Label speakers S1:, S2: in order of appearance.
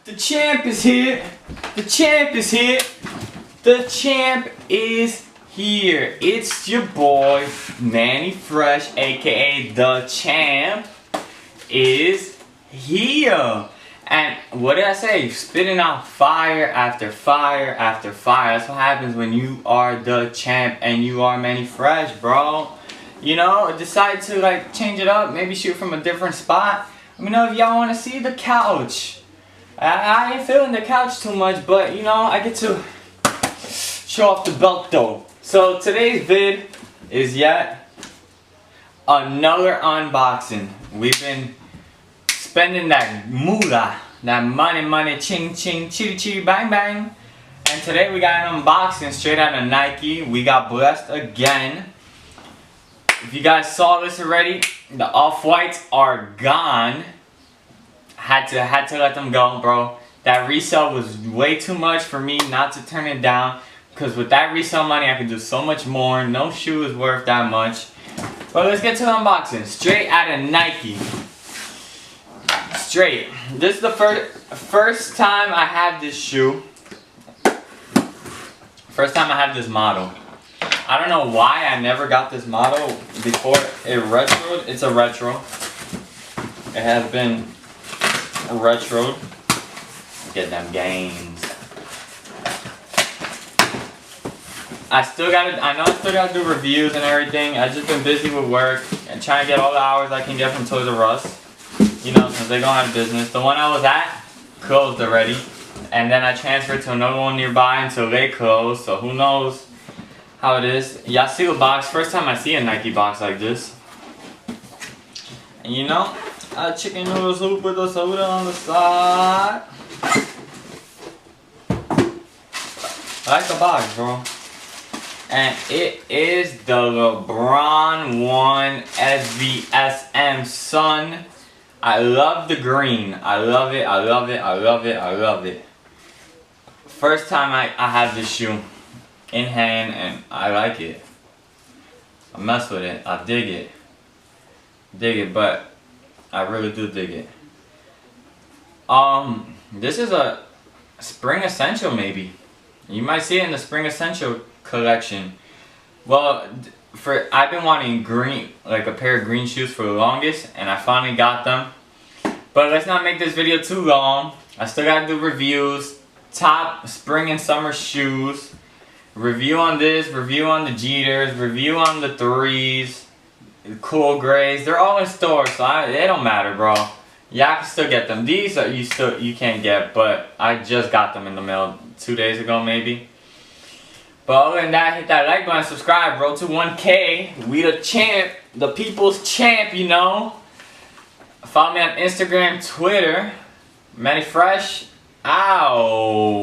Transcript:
S1: The champ is here. The champ is here. The champ is here. It's your boy, Manny Fresh, aka The Champ, is here. And what did I say? Spitting out fire after fire after fire. That's what happens when you are the champ and you are Manny Fresh, bro. You know, decide to like change it up, maybe shoot from a different spot. Let me know if y'all want to see the couch. I ain't feeling the couch too much, but you know, I get to show off the belt though. So today's vid is yet another unboxing. We've been spending that moolah, that money, ching ching, chitty chitty bang bang. And today we got an unboxing straight out of Nike. We got blessed again. If you guys saw this already, the off-whites are gone. Had to let them go, bro. That resale was way too much for me not to turn it down. Because with that resale money, I could do so much more. No shoe is worth that much. But let's get to the unboxing. Straight out of Nike. Straight. This is the first time I have this shoe. First time I have this model. I don't know why I never got this model before it retroed. It's a retro. It has been retroed. Get them games. I know I still gotta do reviews and everything. I've just been busy with work and trying to get all the hours I can get from Toys R Us. You know, since they go out of business. The one I was at closed already. And then I transferred to another one nearby until they closed. So who knows how it is. Y'all see the box. First time I see a Nike box like this. And you know, chicken noodle soup with a soda on the side. I like the box, bro. And it is the LeBron 1 SVSM Sun. I love the green. I love it, I love it, I love it, I love it. First time I have this shoe in hand and I like it. I mess with it. I dig it. Dig it, but I really do dig it. This is a Spring Essential maybe. You might see it in the Spring Essential collection. Well, I've been wanting green, like a pair of green shoes for the longest, and I finally got them. But let's not make this video too long. I still gotta do reviews, top spring and summer shoes, review on this, review on the Jeters, review on the 3s, the cool grays. They're all in store, so it don't matter, bro. Y'all can still get them. These are you can't get, but I just got them in the mail 2 days ago maybe. But other than that, hit that like button, subscribe, roll to 1K. We the champ, the people's champ, you know. Follow me on Instagram, Twitter. Manny Fresh. Ow.